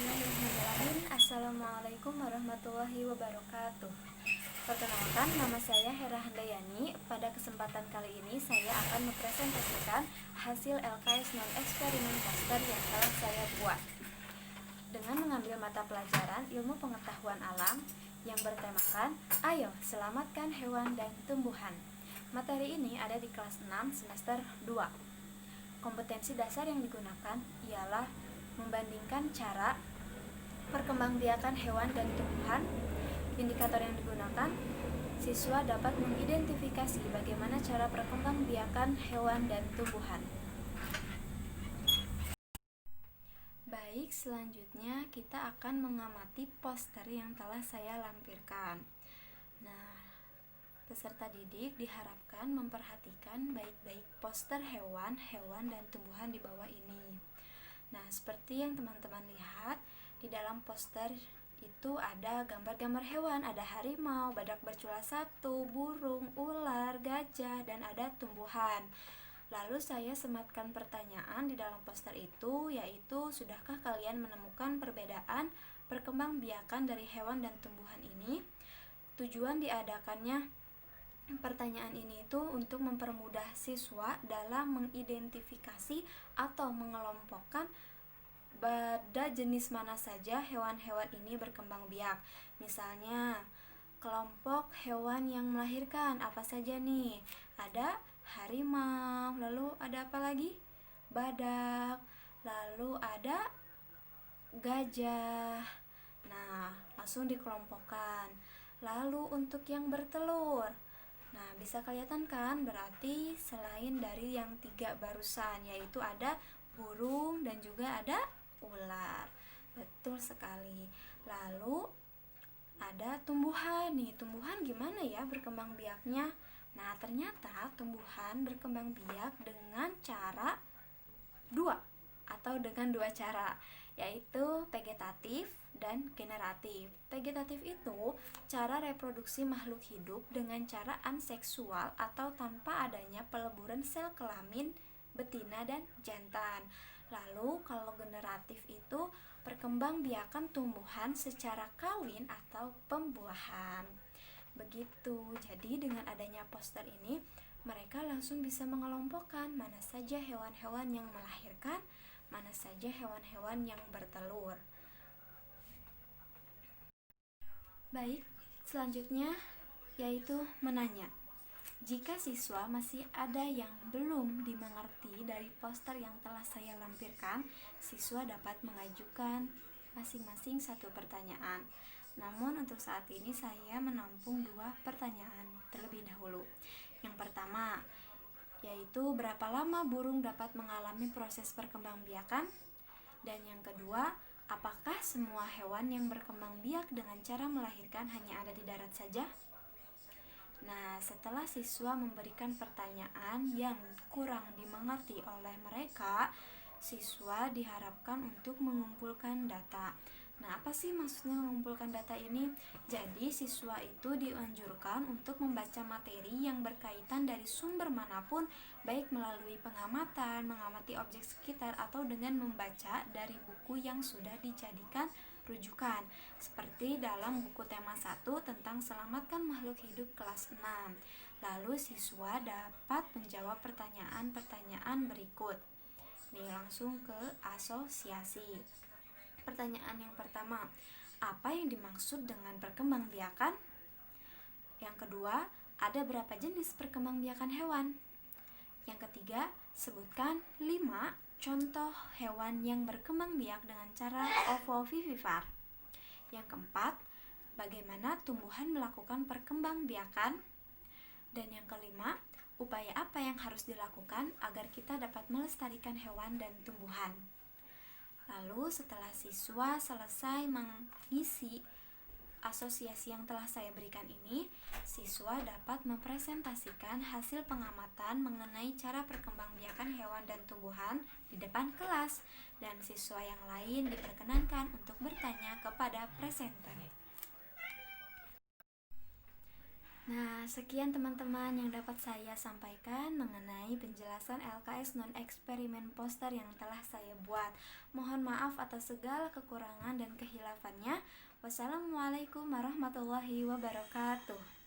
Bismillahirrahmanirrahim. Assalamualaikum warahmatullahi wabarakatuh. Perkenalkan, nama saya Hera Handayani. Pada kesempatan kali ini saya akan mempresentasikan hasil LKS non-eksperimen poster yang telah saya buat dengan mengambil mata pelajaran ilmu pengetahuan alam yang bertemakan Ayo Selamatkan Hewan dan Tumbuhan. Materi ini ada di kelas 6 semester 2. Kompetensi dasar yang digunakan ialah membandingkan cara perkembangbiakan hewan dan tumbuhan. Indikator yang digunakan, siswa dapat mengidentifikasi bagaimana cara perkembangbiakan hewan dan tumbuhan. Baik, selanjutnya kita akan mengamati poster yang telah saya lampirkan. Nah, peserta didik diharapkan memperhatikan baik-baik poster hewan dan tumbuhan di bawah ini. Nah, seperti yang teman-teman lihat, di dalam poster itu ada gambar-gambar hewan, ada harimau, badak bercula 1, burung, ular, gajah, dan ada tumbuhan. Lalu saya sematkan pertanyaan di dalam poster itu, yaitu sudahkah kalian menemukan perbedaan perkembangbiakan dari hewan dan tumbuhan ini? Tujuan diadakannya pertanyaan ini itu untuk mempermudah siswa dalam mengidentifikasi atau mengelompokkan pada jenis mana saja hewan-hewan ini berkembang biak. Misalnya, kelompok hewan yang melahirkan apa saja nih? Ada harimau, lalu ada apa lagi? Badak, lalu ada gajah. Nah, langsung dikelompokkan. Lalu untuk yang bertelur, nah, bisa kelihatan kan, berarti selain dari yang 3 barusan, yaitu ada burung dan juga ada ular. Betul sekali. Lalu ada tumbuhan nih. Tumbuhan gimana ya berkembang biaknya? Nah, ternyata tumbuhan berkembang biak dengan cara dengan dua cara, yaitu vegetatif dan generatif. Vegetatif itu cara reproduksi makhluk hidup dengan cara anseksual atau tanpa adanya peleburan sel kelamin betina dan jantan. Lalu kalau generatif itu perkembangbiakan tumbuhan secara kawin atau pembuahan. Begitu. Jadi dengan adanya poster ini, mereka langsung bisa mengelompokkan mana saja hewan-hewan yang melahirkan, mana saja hewan-hewan yang bertelur. Baik, selanjutnya yaitu menanya. Jika siswa masih ada yang belum dimengerti dari poster yang telah saya lampirkan, siswa dapat mengajukan masing-masing satu pertanyaan. Namun untuk saat ini saya menampung 2 pertanyaan terlebih dahulu. Yang pertama, yaitu berapa lama burung dapat mengalami proses perkembangbiakan? Dan yang kedua, apakah semua hewan yang berkembang biak dengan cara melahirkan hanya ada di darat saja? Nah, setelah siswa memberikan pertanyaan yang kurang dimengerti oleh mereka, siswa diharapkan untuk mengumpulkan data. Nah, apa sih maksudnya mengumpulkan data ini? Jadi, siswa itu dianjurkan untuk membaca materi yang berkaitan dari sumber manapun, baik melalui pengamatan, mengamati objek sekitar, atau dengan membaca dari buku yang sudah dijadikan rujukan, seperti dalam buku tema 1 tentang selamatkan makhluk hidup kelas 6. Lalu siswa dapat menjawab pertanyaan-pertanyaan berikut. Nih, langsung ke asosiasi. Pertanyaan yang pertama, apa yang dimaksud dengan perkembangbiakan? Yang kedua, ada berapa jenis perkembangbiakan hewan? Yang ketiga, sebutkan 5 contoh hewan yang berkembang biak dengan cara ovovivipar. Yang keempat, bagaimana tumbuhan melakukan perkembangbiakan? Dan yang kelima, upaya apa yang harus dilakukan agar kita dapat melestarikan hewan dan tumbuhan? Lalu setelah siswa selesai mengisi asosiasi yang telah saya berikan ini, siswa dapat mempresentasikan hasil pengamatan mengenai cara perkembangbiakan hewan dan tumbuhan di depan kelas, dan siswa yang lain diperkenankan untuk bertanya kepada presenter. Nah, sekian teman-teman yang dapat saya sampaikan mengenai penjelasan LKS non-eksperimen poster yang telah saya buat. Mohon maaf atas segala kekurangan dan kehilafannya. Wassalamualaikum warahmatullahi wabarakatuh.